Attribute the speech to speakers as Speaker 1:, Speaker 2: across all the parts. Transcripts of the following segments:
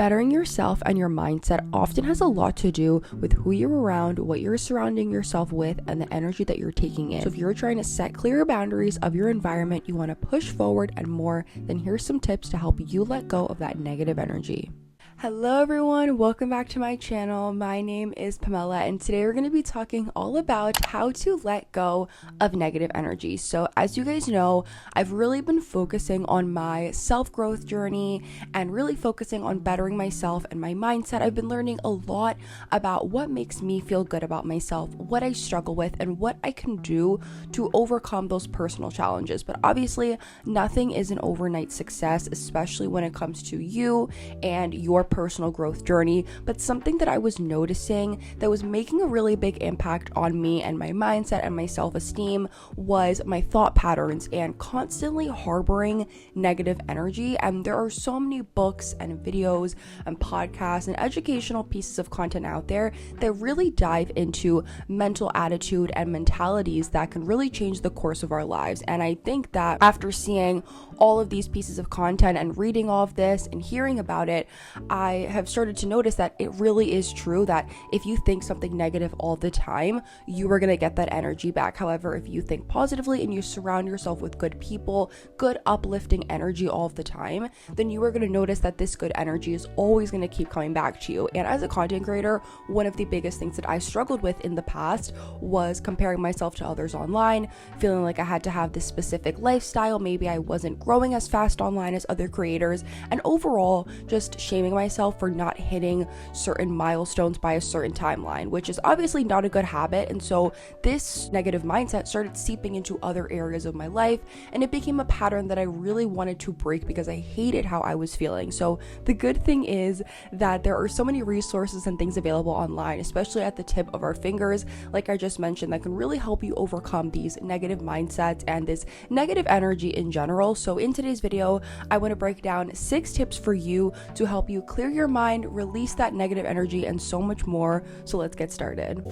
Speaker 1: Bettering yourself and your mindset often has a lot to do with who you're around, what you're surrounding yourself with, and the energy that you're taking in. So if you're trying to set clear boundaries of your environment, you want to push forward and more, then here's some tips to help you let go of that negative energy. Hello everyone, welcome back to my channel. My name is Pamela and today we're going to be talking all about how to let go of negative energy. So as you guys know, I've really been focusing on my self-growth journey and really focusing on bettering myself and my mindset. I've been learning a lot about what makes me feel good about myself, what I struggle with, and what I can do to overcome those personal challenges. But obviously, nothing is an overnight success, especially when it comes to you and your personal growth journey. But something that I was noticing that was making a really big impact on me and my mindset and my self-esteem was my thought patterns and constantly harboring negative energy. And there are so many books and videos and podcasts and educational pieces of content out there that really dive into mental attitude and mentalities that can really change the course of our lives. And I think that after seeing all of these pieces of content and reading all of this and hearing about it, I have started to notice that it really is true that if you think something negative all the time, you are going to get that energy back. However, if you think positively and you surround yourself with good people, good uplifting energy all of the time, then you are going to notice that this good energy is always going to keep coming back to you. And as a content creator, one of the biggest things that I struggled with in the past was comparing myself to others online, feeling like I had to have this specific lifestyle. Maybe I wasn't growing as fast online as other creators, and overall just shaming myself for not hitting certain milestones by a certain timeline, which is obviously not a good habit. And so this negative mindset started seeping into other areas of my life, and it became a pattern that I really wanted to break because I hated how I was feeling. So the good thing is that there are so many resources and things available online, especially at the tip of our fingers, like I just mentioned, that can really help you overcome these negative mindsets and this negative energy in general. So in today's video, I want to break down 6 tips for you to help you clear your mind, release that negative energy, and so much more. So let's get started.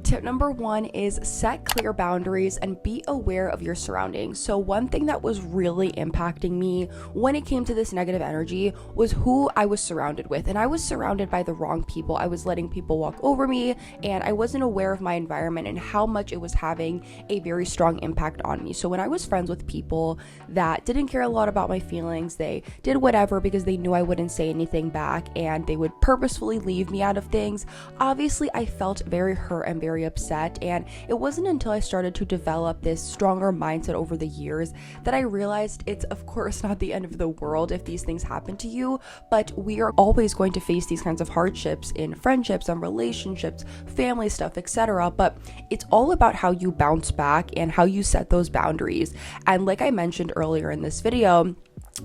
Speaker 1: Tip number 1 is set clear boundaries and be aware of your surroundings. So one thing that was really impacting me when it came to this negative energy was who I was surrounded with. And I was surrounded by the wrong people. I was letting people walk over me, and I wasn't aware of my environment and how much it was having a very strong impact on me. So when I was friends with people that didn't care a lot about my feelings, they did whatever because they knew I wouldn't say anything back, and they would purposefully leave me out of things. Obviously, I felt very hurt and very upset, and it wasn't until I started to develop this stronger mindset over the years that I realized it's of course not the end of the world if these things happen to you, but we are always going to face these kinds of hardships in friendships and relationships, family stuff, etc. But it's all about how you bounce back and how you set those boundaries. And like I mentioned earlier in this video,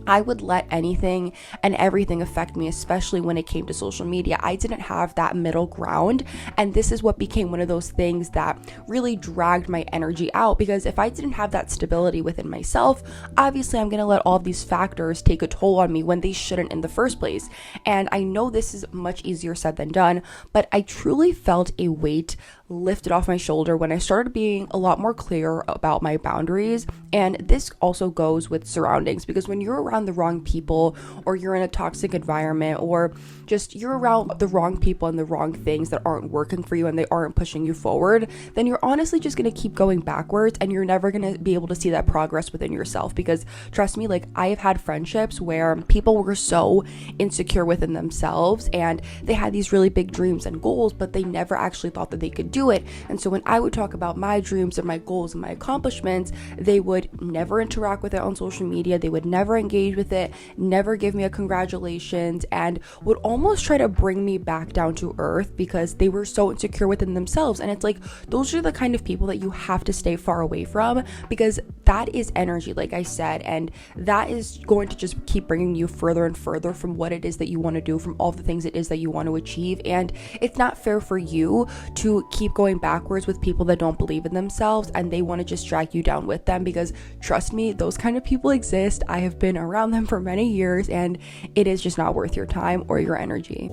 Speaker 1: I would let anything and everything affect me, especially when it came to social media. I didn't have that middle ground, and this is what became one of those things that really dragged my energy out, because if I didn't have that stability within myself, obviously I'm going to let all of these factors take a toll on me when they shouldn't in the first place. And I know this is much easier said than done, but I truly felt a weight lifted off my shoulder when I started being a lot more clear about my boundaries. And this also goes with surroundings, because when you're around the wrong people, or you're in a toxic environment, or just you're around the wrong people and the wrong things that aren't working for you and they aren't pushing you forward, then you're honestly just going to keep going backwards, and you're never going to be able to see that progress within yourself. Because trust me, like, I have had friendships where people were so insecure within themselves and they had these really big dreams and goals, but they never actually thought that they could do it. And so when I would talk about my dreams and my goals and my accomplishments, they would never interact with it on social media. They would never engage with it, never give me a congratulations, and would almost try to bring me back down to earth because they were so insecure within themselves. And it's like, those are the kind of people that you have to stay far away from, because that is energy, like I said, and that is going to just keep bringing you further and further from what it is that you want to do, from all the things it is that you want to achieve. And it's not fair for you to keep going backwards with people that don't believe in themselves and they want to just drag you down with them, because trust me, those kind of people exist. I have been around them for many years, and it is just not worth your time or your energy.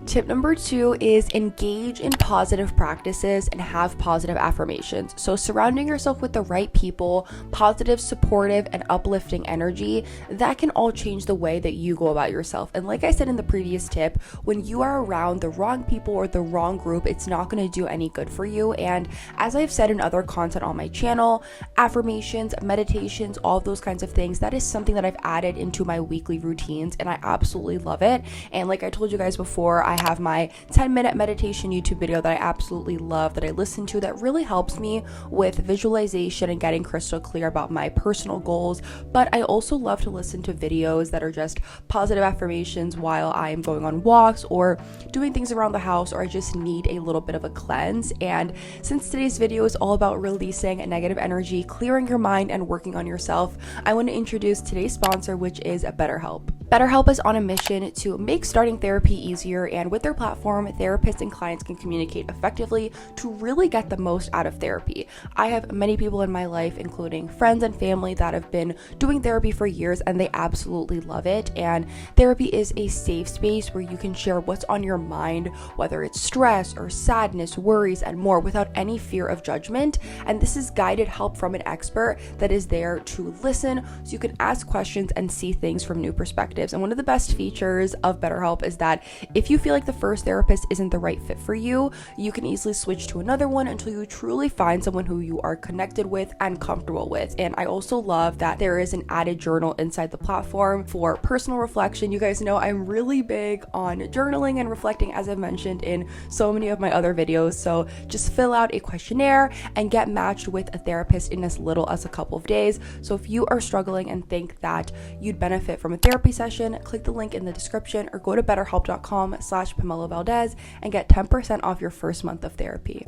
Speaker 1: Tip number 2 is engage in positive practices and have positive affirmations. So surrounding yourself with the right people, positive, supportive, and uplifting energy, that can all change the way that you go about yourself. And like I said in the previous tip, when you are around the wrong people or the wrong group, it's not going to do any good for you. And as I've said in other content on my channel, affirmations, meditations, all of those kinds of things, that is something that I've added into my weekly routines, and I absolutely love it. And like I told you guys before, I have my 10-minute meditation YouTube video that I absolutely love, that I listen to, that really helps me with visualization and getting crystal clear about my personal goals. But I also love to listen to videos that are just positive affirmations while I am going on walks or doing things around the house, or I just need a little bit of a cleanse. And since today's video is all about releasing negative energy, clearing your mind, and working on yourself, I want to introduce today's sponsor, which is BetterHelp. BetterHelp is on a mission to make starting therapy easier, and with their platform, therapists and clients can communicate effectively to really get the most out of therapy. I have many people in my life, including friends and family, that have been doing therapy for years, and they absolutely love it. And therapy is a safe space where you can share what's on your mind, whether it's stress or sadness, worries, and more, without any fear of judgment. And this is guided help from an expert that is there to listen, so you can ask questions and see things from new perspectives. And one of the best features of BetterHelp is that if you feel like the first therapist isn't the right fit for you, you can easily switch to another one until you truly find someone who you are connected with and comfortable with. And I also love that there is an added journal inside the platform for personal reflection. You guys know I'm really big on journaling and reflecting, as I've mentioned in so many of my other videos. So just fill out a questionnaire and get matched with a therapist in as little as a couple of days. So if you are struggling and think that you'd benefit from a therapy session, click the link in the description or go to betterhelp.com/Pamela Valdez and get 10% off your first month of therapy.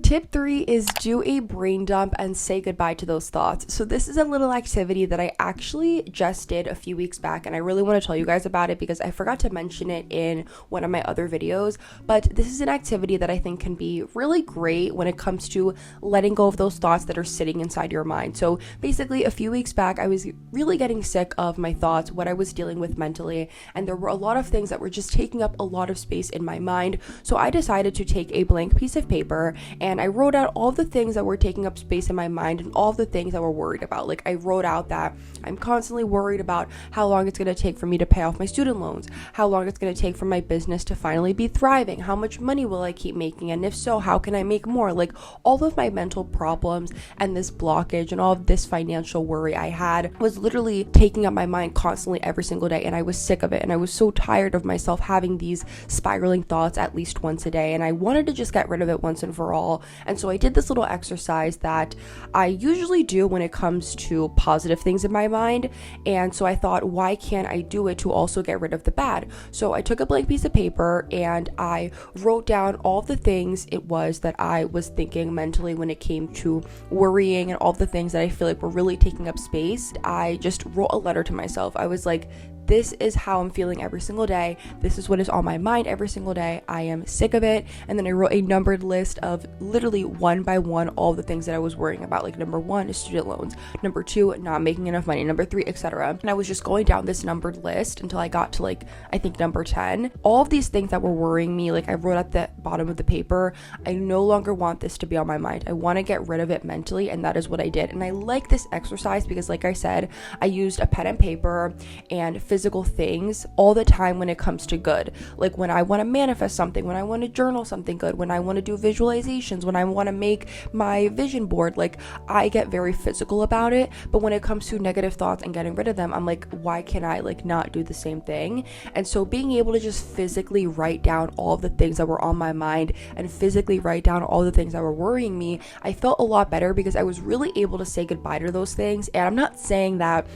Speaker 1: Tip 3 is do a brain dump and say goodbye to those thoughts. So this is a little activity that I actually just did a few weeks back, and I really want to tell you guys about it because I forgot to mention it in one of my other videos. But this is an activity that I think can be really great when it comes to letting go of those thoughts that are sitting inside your mind. So basically, a few weeks back, I was really getting sick of my thoughts, what I was dealing with mentally, and there were a lot of things that were just taking up a lot of space in my mind. So I decided to take a blank piece of paper and I wrote out all the things that were taking up space in my mind and all the things that were worried about. Like, I wrote out that I'm constantly worried about how long it's going to take for me to pay off my student loans, how long it's going to take for my business to finally be thriving, how much money will I keep making, and if so, how can I make more? Like, all of my mental problems and this blockage and all of this financial worry I had was literally taking up my mind constantly every single day, and I was sick of it, and I was so tired of myself having these spiraling thoughts at least once a day, and I wanted to just get rid of it once and for all. And so I did this little exercise that I usually do when it comes to positive things in my mind. And so I thought, why can't I do it to also get rid of the bad? So I took a blank piece of paper and I wrote down all the things it was that I was thinking mentally when it came to worrying and all the things that I feel like were really taking up space. I just wrote a letter to myself. I was like, this is how I'm feeling every single day. This is what is on my mind every single day. I am sick of it. And then I wrote a numbered list of literally one by one all the things that I was worrying about. Like, number 1 is student loans, number 2, not making enough money, number 3, etc. And I was just going down this numbered list until I got to, like, I think number 10. All of these things that were worrying me, like, I wrote at the bottom of the paper, I no longer want this to be on my mind. I want to get rid of it mentally, and that is what I did. And I like this exercise because, like I said, I used a pen and paper and physical things all the time when it comes to good. Like, when I want to manifest something, when I want to journal something good, when I want to do visualizations, when I want to make my vision board, like, I get very physical about it. But when it comes to negative thoughts and getting rid of them, I'm like, why can I like not do the same thing? And so being able to just physically write down all of the things that were on my mind and physically write down all the things that were worrying me, I felt a lot better because I was really able to say goodbye to those things. And I'm not saying that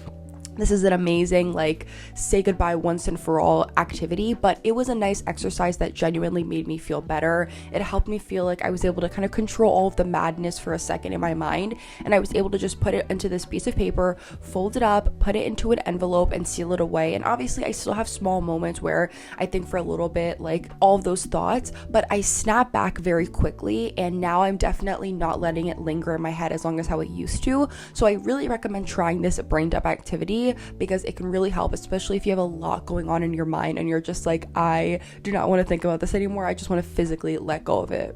Speaker 1: this is an amazing, like, say goodbye once and for all activity, but it was a nice exercise that genuinely made me feel better. It helped me feel like I was able to kind of control all of the madness for a second in my mind, and I was able to just put it into this piece of paper, fold it up, put it into an envelope, and seal it away. And obviously I still have small moments where I think for a little bit, like, all of those thoughts, but I snap back very quickly, and now I'm definitely not letting it linger in my head as long as how it used to. So I really recommend trying this brain dump activity. energy, because it can really help, especially if you have a lot going on in your mind and you're just like, I do not want to think about this anymore. I just want to physically let go of it.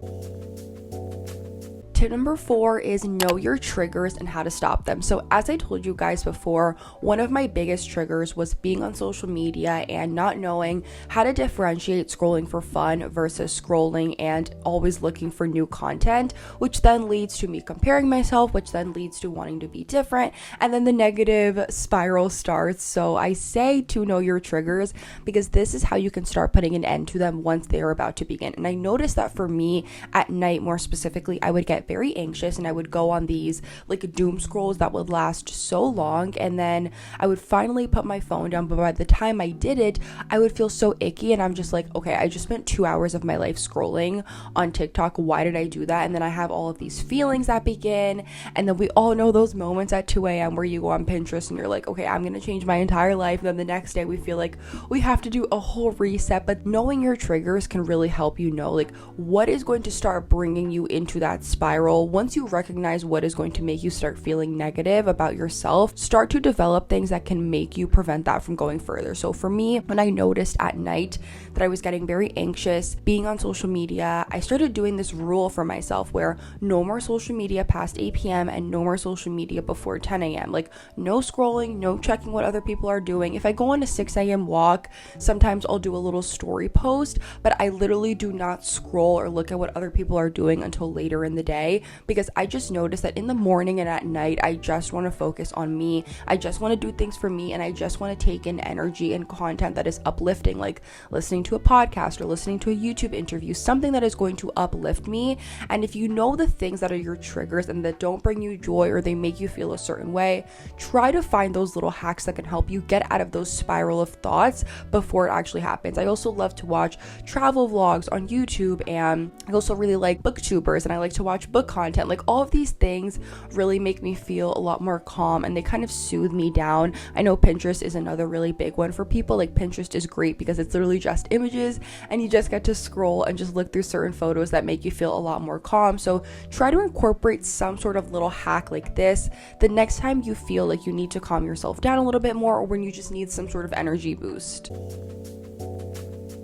Speaker 1: Tip number 4 is know your triggers and how to stop them. So as I told you guys before, one of my biggest triggers was being on social media and not knowing how to differentiate scrolling for fun versus scrolling and always looking for new content, which then leads to me comparing myself, which then leads to wanting to be different, and then the negative spiral starts. So I say to know your triggers, because this is how you can start putting an end to them once they are about to begin. And I noticed that for me at night, more specifically, I would get very anxious and I would go on these like doom scrolls that would last so long, and then I would finally put my phone down, but by the time I did it, I would feel so icky, and I'm just like, okay, I just spent 2 hours of my life scrolling on TikTok. Why did I do that? And then I have all of these feelings that begin, and then we all know those moments at 2 a.m. where you go on Pinterest and you're like, okay, I'm gonna change my entire life, and then the next day we feel like we have to do a whole reset. But knowing your triggers can really help you know like what is going to start bringing you into that spiral. Once you recognize what is going to make you start feeling negative about yourself, start to develop things that can make you prevent that from going further. So for me, when I noticed at night that I was getting very anxious being on social media, I started doing this rule for myself where no more social media past 8 p.m. and no more social media before 10 a.m. Like no scrolling, no checking what other people are doing. If I go on a 6 a.m. walk, sometimes I'll do a little story post, but I literally do not scroll or look at what other people are doing until later in the day, because I just noticed that in the morning and at night, I just want to focus on me. I just want to do things for me, and I just want to take in energy and content that is uplifting, like listening to a podcast or listening to a YouTube interview, something that is going to uplift me. And if you know the things that are your triggers and that don't bring you joy or they make you feel a certain way, try to find those little hacks that can help you get out of those spiral of thoughts before it actually happens. I also love to watch travel vlogs on YouTube, and I also really like booktubers, and I like to watch book content. Like all of these things really make me feel a lot more calm, and they kind of soothe me down. I know Pinterest is another really big one for people. Like Pinterest is great because it's literally just images and you just get to scroll and just look through certain photos that make you feel a lot more calm. So try to incorporate some sort of little hack like this the next time you feel like you need to calm yourself down a little bit more, or when you just need some sort of energy boost.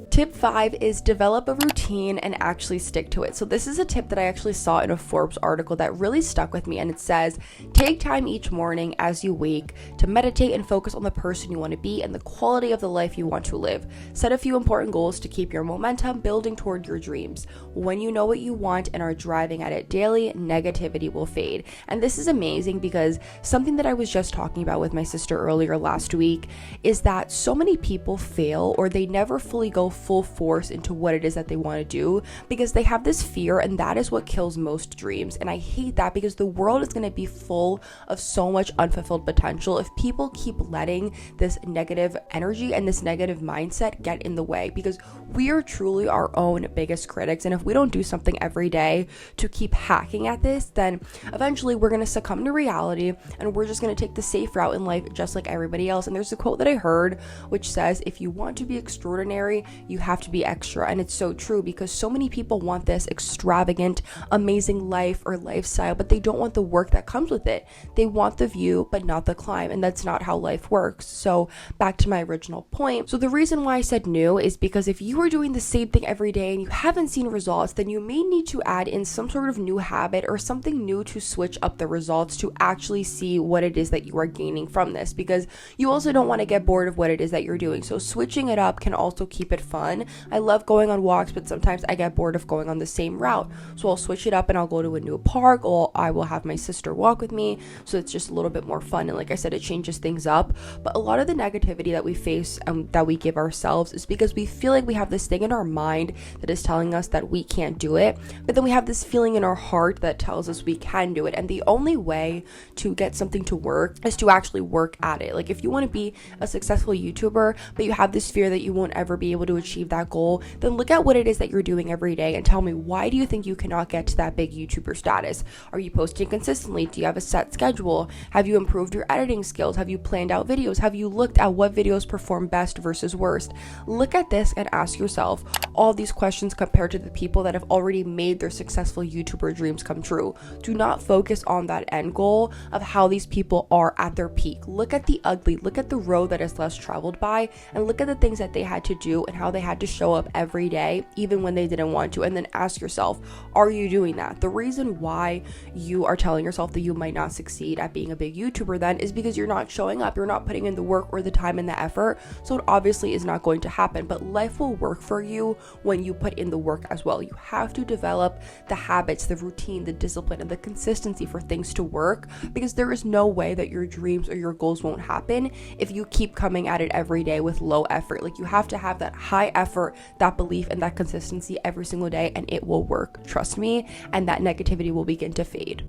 Speaker 1: Tip 5 is develop a routine and actually stick to it. So this is a tip that I actually saw in a Forbes article that really stuck with me, and it says, take time each morning as you wake to meditate and focus on the person you want to be and the quality of the life you want to live. Set a few important goals to keep your momentum building toward your dreams. When you know what you want and are driving at it daily, negativity will fade. And this is amazing because something that I was just talking about with my sister earlier last week is that so many people fail, or they never fully go full force into what it is that they want to do because they have this fear, and that is what kills most dreams. And I hate that, because the world is going to be full of so much unfulfilled potential if people keep letting this negative energy and this negative mindset get in the way, because we are truly our own biggest critics. And if we don't do something every day to keep hacking at this, then eventually we're going to succumb to reality and we're just going to take the safe route in life just like everybody else. And there's a quote that I heard which says, if you want to be extraordinary, you have to be extra. And it's so true, because so many people want this extravagant, amazing life or lifestyle, but they don't want the work that comes with it. They want the view, but not the climb. And that's not how life works. So back to my original point. So the reason why I said new is because if you are doing the same thing every day and you haven't seen results, then you may need to add in some sort of new habit or something new to switch up the results to actually see what it is that you are gaining from this, because you also don't want to get bored of what it is that you're doing. So switching it up can also keep it fun. I love going on walks, but sometimes I get bored of going on the same route. So I'll switch it up and I'll go to a new park, or I will have my sister walk with me. So it's just a little bit more fun. And like I said, it changes things up. But a lot of the negativity that we face that we give ourselves is because we feel like we have this thing in our mind that is telling us that we can't do it. But then we have this feeling in our heart that tells us we can do it. And the only way to get something to work is to actually work at it. Like if you want to be a successful YouTuber, but you have this fear that you won't ever be able to achieve achieve that goal, then look at what it is that you're doing every day and tell me, why do you think you cannot get to that big YouTuber status? Are you posting consistently? Do you have a set schedule? Have you improved your editing skills? Have you planned out videos? Have you looked at what videos perform best versus worst? Look at this and ask yourself all these questions compared to the people that have already made their successful YouTuber dreams come true. Do not focus on that end goal of how these people are at their peak. Look at the ugly, look at the road that is less traveled by, and look at the things that they had to do and how they had to show up every day, even when they didn't want to. And then ask yourself, are you doing that? The reason why you are telling yourself that you might not succeed at being a big YouTuber then is because you're not showing up, you're not putting in the work or the time and the effort. So it obviously is not going to happen, but life will work for you when you put in the work as well. You have to develop the habits, the routine, the discipline, and the consistency for things to work, because there is no way that your dreams or your goals won't happen if you keep coming at it every day with low effort. Like, you have to have that high effort, that belief, and that consistency every single day, and it will work. Trust me, and that negativity will begin to fade.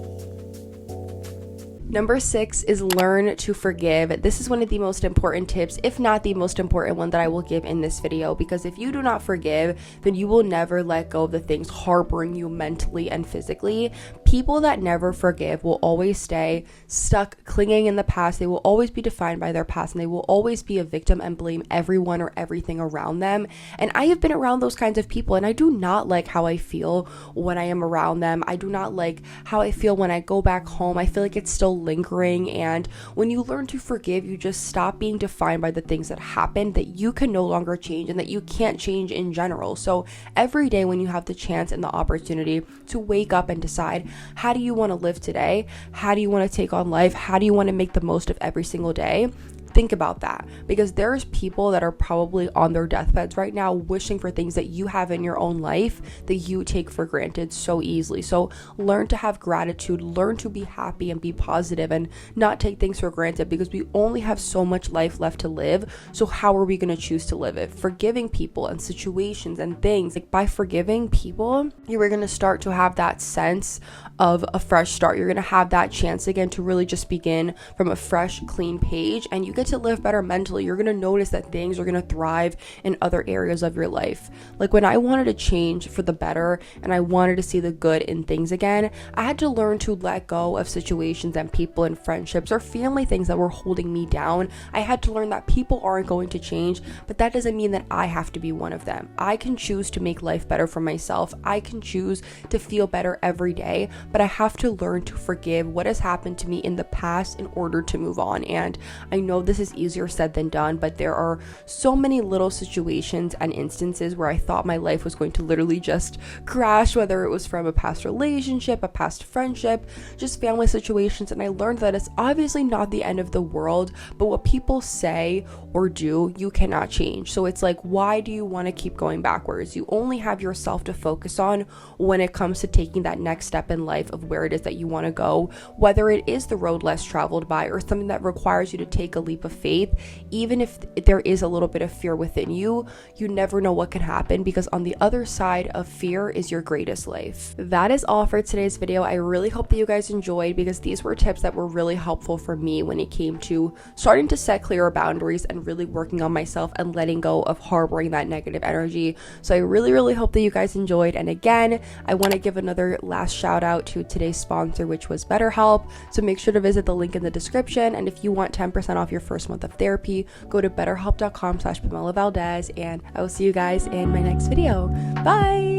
Speaker 1: Number 6 is learn to forgive. This is one of the most important tips, if not the most important one, that I will give in this video, because if you do not forgive, then you will never let go of the things harboring you mentally and physically. People that never forgive will always stay stuck, clinging in the past. They will always be defined by their past, and they will always be a victim and blame everyone or everything around them. And I have been around those kinds of people, and I do not like how I feel when I am around them. I do not like how I feel when I go back home. I feel like it's still lingering. And when you learn to forgive, you just stop being defined by the things that happened that you can no longer change and that you can't change in general. So every day when you have the chance and the opportunity to wake up and decide, how do you want to live today? How do you want to take on life? How do you want to make the most of every single day? Think about that, because there's people that are probably on their deathbeds right now wishing for things that you have in your own life that you take for granted so easily. So learn to have gratitude, learn to be happy and be positive and not take things for granted, because we only have so much life left to live. So how are we going to choose to live it? Forgiving people and situations and things. Like, by forgiving people, you are going to start to have that sense of a fresh start. You're going to have that chance again to really just begin from a fresh, clean page, and you get to live better mentally. You're going to notice that things are going to thrive in other areas of your life. Like, when I wanted to change for the better and I wanted to see the good in things again, I had to learn to let go of situations and people and friendships or family things that were holding me down. I had to learn that people aren't going to change, but that doesn't mean that I have to be one of them. I can choose to make life better for myself. I can choose to feel better every day, but I have to learn to forgive what has happened to me in the past in order to move on. And I know this is easier said than done, but there are so many little situations and instances where I thought my life was going to literally just crash, whether it was from a past relationship, a past friendship, just family situations. And I learned that it's obviously not the end of the world, but what people say or do, you cannot change. So it's like, why do you want to keep going backwards? You only have yourself to focus on when it comes to taking that next step in life of where it is that you want to go, whether it is the road less traveled by or something that requires you to take a leap of faith. Even if there is a little bit of fear within you, you never know what can happen, because on the other side of fear is your greatest life. That is all for today's video. I really hope that you guys enjoyed, because these were tips that were really helpful for me when it came to starting to set clearer boundaries and really working on myself and letting go of harboring that negative energy. So I really hope that you guys enjoyed. And again, I want to give another last shout out to today's sponsor, which was BetterHelp. So make sure to visit the link in the description. And if you want 10% off your first month of therapy, go to betterhelp.com/Pamela Valdez, and I will see you guys in my next video. Bye.